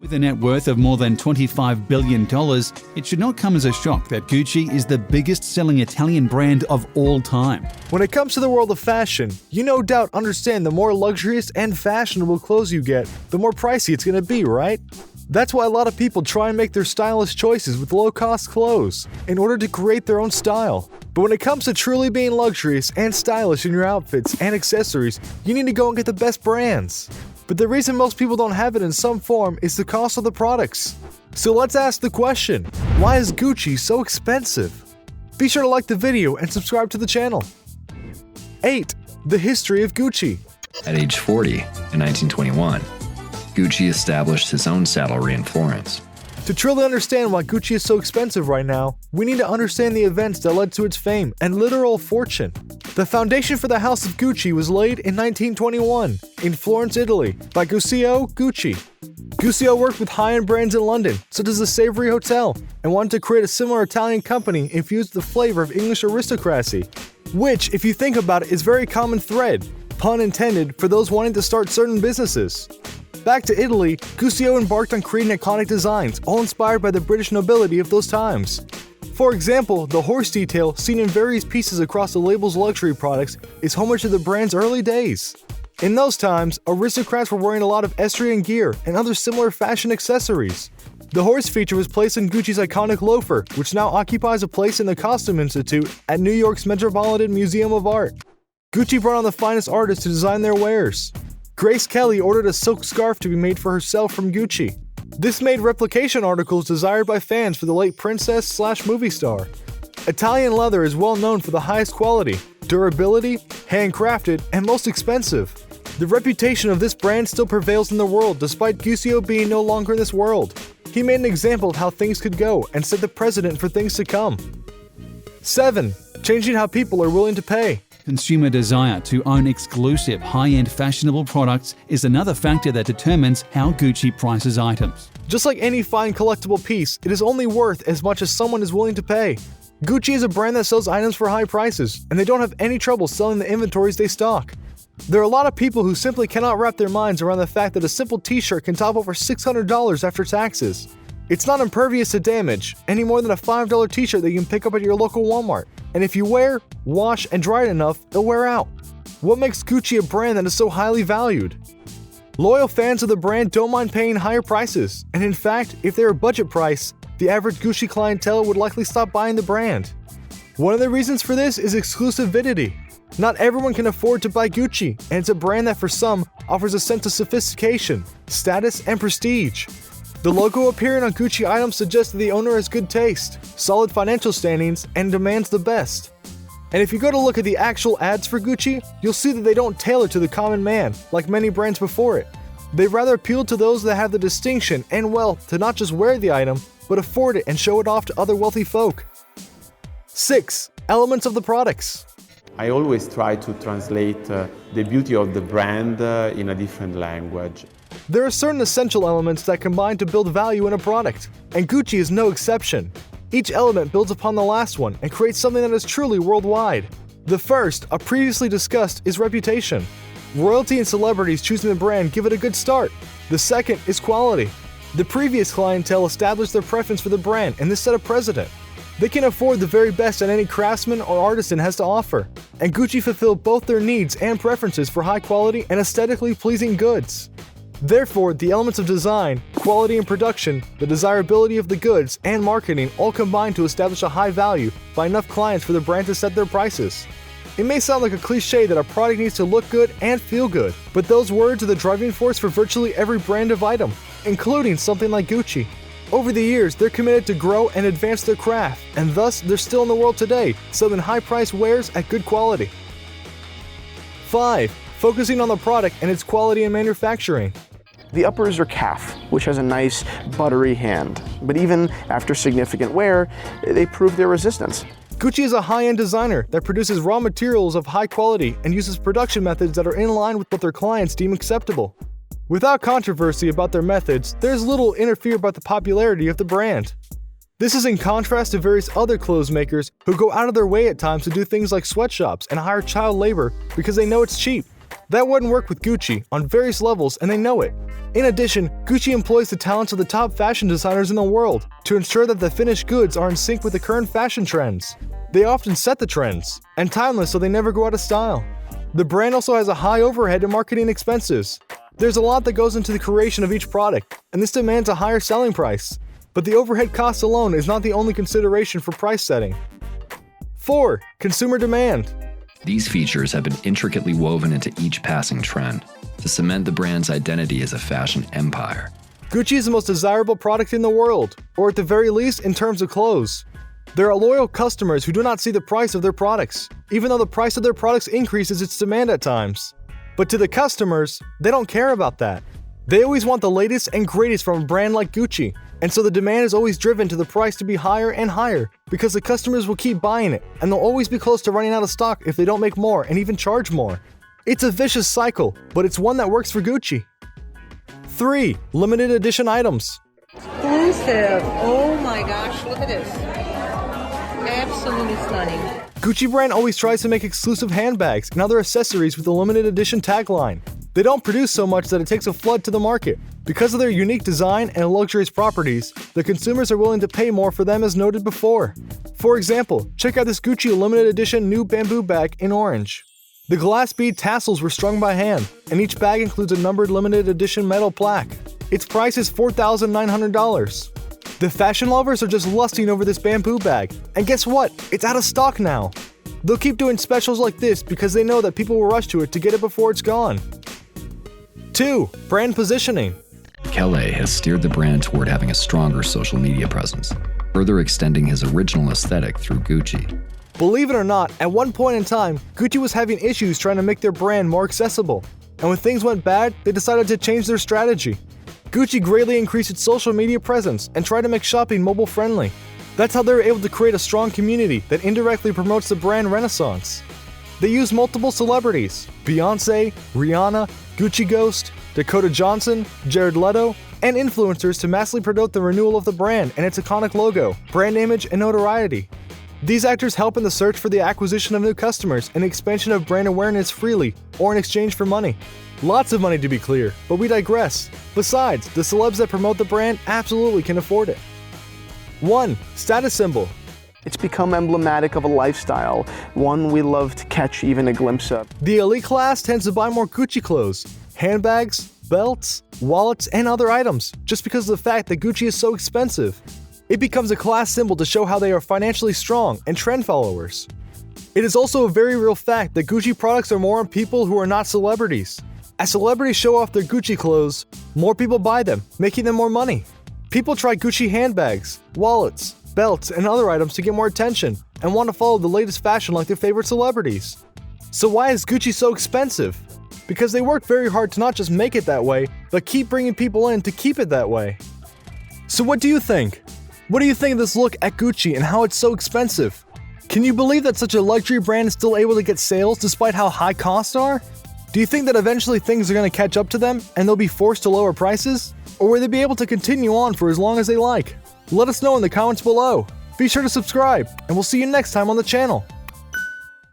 With a net worth of more than $25 billion, it should not come as a shock that Gucci is the biggest selling Italian brand of all time. When it comes to the world of fashion, you no doubt understand the more luxurious and fashionable clothes you get, the more pricey it's going to be, right? That's why a lot of people try and make their stylish choices with low-cost clothes in order to create their own style. But when it comes to truly being luxurious and stylish in your outfits and accessories, you need to go and get the best brands. But the reason most people don't have it in some form is the cost of the products. So let's ask the question, why is Gucci so expensive? Be sure to like the video and subscribe to the channel. 8. The history of Gucci. At age 40, in 1921, Gucci established his own saddlery in Florence. To truly understand why Gucci is so expensive right now, we need to understand the events that led to its fame and literal fortune. The foundation for the House of Gucci was laid in 1921 in Florence, Italy, by Guccio Gucci. Guccio worked with high-end brands in London, such as the Savoy Hotel, and wanted to create a similar Italian company infused with the flavor of English aristocracy, which, if you think about it, is a very common thread, pun intended, for those wanting to start certain businesses. Back to Italy, Guccio embarked on creating iconic designs, all inspired by the British nobility of those times. For example, the horse detail seen in various pieces across the label's luxury products is homage to the brand's early days. In those times, aristocrats were wearing a lot of estrian gear and other similar fashion accessories. The horse feature was placed in Gucci's iconic loafer, which now occupies a place in the Costume Institute at New York's Metropolitan Museum of Art. Gucci brought on the finest artists to design their wares. Grace Kelly ordered a silk scarf to be made for herself from Gucci. This made replication articles desired by fans for the late princess/movie star. Italian leather is well known for the highest quality, durability, handcrafted, and most expensive. The reputation of this brand still prevails in the world despite Guccio being no longer in this world. He made an example of how things could go and set the precedent for things to come. 7. Changing how people are willing to pay. Consumer desire to own exclusive, high-end fashionable products is another factor that determines how Gucci prices items. Just like any fine collectible piece, it is only worth as much as someone is willing to pay. Gucci is a brand that sells items for high prices, and they don't have any trouble selling the inventories they stock. There are a lot of people who simply cannot wrap their minds around the fact that a simple t-shirt can top over $600 after taxes. It's not impervious to damage, any more than a $5 t-shirt that you can pick up at your local Walmart. And if you wear, wash, and dry it enough, it'll wear out. What makes Gucci a brand that is so highly valued? Loyal fans of the brand don't mind paying higher prices, and in fact, if they're a budget price, the average Gucci clientele would likely stop buying the brand. One of the reasons for this is exclusivity. Not everyone can afford to buy Gucci, and it's a brand that for some offers a sense of sophistication, status, and prestige. The logo appearing on Gucci items suggests that the owner has good taste, solid financial standings, and demands the best. And if you go to look at the actual ads for Gucci, you'll see that they don't tailor to the common man, like many brands before it. They rather appeal to those that have the distinction and wealth to not just wear the item, but afford it and show it off to other wealthy folk. 6. Elements of the products. I always try to translate the beauty of the brand in a different language. There are certain essential elements that combine to build value in a product, and Gucci is no exception. Each element builds upon the last one and creates something that is truly worldwide. The first, a previously discussed, is reputation. Royalty and celebrities choosing the brand give it a good start. The second is quality. The previous clientele established their preference for the brand, and this set a precedent. They can afford the very best that any craftsman or artisan has to offer, and Gucci fulfilled both their needs and preferences for high quality and aesthetically pleasing goods. Therefore, the elements of design, quality and production, the desirability of the goods, and marketing all combine to establish a high value by enough clients for the brand to set their prices. It may sound like a cliche that a product needs to look good and feel good, but those words are the driving force for virtually every brand of item, including something like Gucci. Over the years, they're committed to grow and advance their craft, and thus they're still in the world today, selling high-priced wares at good quality. 5. Focusing on the product and its quality in manufacturing. The uppers are calf, which has a nice buttery hand, but even after significant wear, they prove their resistance. Gucci is a high-end designer that produces raw materials of high quality and uses production methods that are in line with what their clients deem acceptable. Without controversy about their methods, there's little to interfere about the popularity of the brand. This is in contrast to various other clothes makers who go out of their way at times to do things like sweatshops and hire child labor because they know it's cheap. That wouldn't work with Gucci on various levels, and they know it. In addition, Gucci employs the talents of the top fashion designers in the world to ensure that the finished goods are in sync with the current fashion trends. They often set the trends, and timeless so they never go out of style. The brand also has a high overhead and marketing expenses. There's a lot that goes into the creation of each product, and this demands a higher selling price. But the overhead cost alone is not the only consideration for price setting. 4. Consumer demand. These features have been intricately woven into each passing trend to cement the brand's identity as a fashion empire. Gucci is the most desirable product in the world, or at the very least in terms of clothes. There are loyal customers who do not see the price of their products, even though the price of their products increases its demand at times. But to the customers, they don't care about that. They always want the latest and greatest from a brand like Gucci, and so the demand is always driven to the price to be higher and higher because the customers will keep buying it, and they'll always be close to running out of stock if they don't make more and even charge more. It's a vicious cycle, but it's one that works for Gucci. 3. Limited edition items. Exclusive. Oh my gosh, look at this. Absolutely stunning. Gucci brand always tries to make exclusive handbags and other accessories with a limited edition tagline. They don't produce so much that it takes a flood to the market. Because of their unique design and luxurious properties, the consumers are willing to pay more for them as noted before. For example, check out this Gucci limited edition new bamboo bag in orange. The glass bead tassels were strung by hand, and each bag includes a numbered limited edition metal plaque. Its price is $4,900. The fashion lovers are just lusting over this bamboo bag, and guess what? It's out of stock now. They'll keep doing specials like this because they know that people will rush to it to get it before it's gone. 2. Brand positioning. Kelly has steered the brand toward having a stronger social media presence, further extending his original aesthetic through Gucci. Believe it or not, at one point in time, Gucci was having issues trying to make their brand more accessible. And when things went bad, they decided to change their strategy. Gucci greatly increased its social media presence and tried to make shopping mobile friendly. That's how they were able to create a strong community that indirectly promotes the brand renaissance. They used multiple celebrities, Beyonce, Rihanna, Gucci Ghost, Dakota Johnson, Jared Leto, and influencers to massively promote the renewal of the brand and its iconic logo, brand image, and notoriety. These actors help in the search for the acquisition of new customers and the expansion of brand awareness freely or in exchange for money. Lots of money to be clear, but we digress. Besides, the celebs that promote the brand absolutely can afford it. 1. Status symbol. It's become emblematic of a lifestyle, one we love to catch even a glimpse of. The elite class tends to buy more Gucci clothes, handbags, belts, wallets, and other items, just because of the fact that Gucci is so expensive. It becomes a class symbol to show how they are financially strong and trend followers. It is also a very real fact that Gucci products are more on people who are not celebrities. As celebrities show off their Gucci clothes, more people buy them, making them more money. People try Gucci handbags, wallets, belts, and other items to get more attention and want to follow the latest fashion like their favorite celebrities. So why is Gucci so expensive? Because they work very hard to not just make it that way, but keep bringing people in to keep it that way. So what do you think? What do you think of this look at Gucci and how it's so expensive? Can you believe that such a luxury brand is still able to get sales despite how high costs are? Do you think that eventually things are going to catch up to them and they'll be forced to lower prices? Or will they be able to continue on for as long as they like? Let us know in the comments below. Be sure to subscribe, and we'll see you next time on the channel.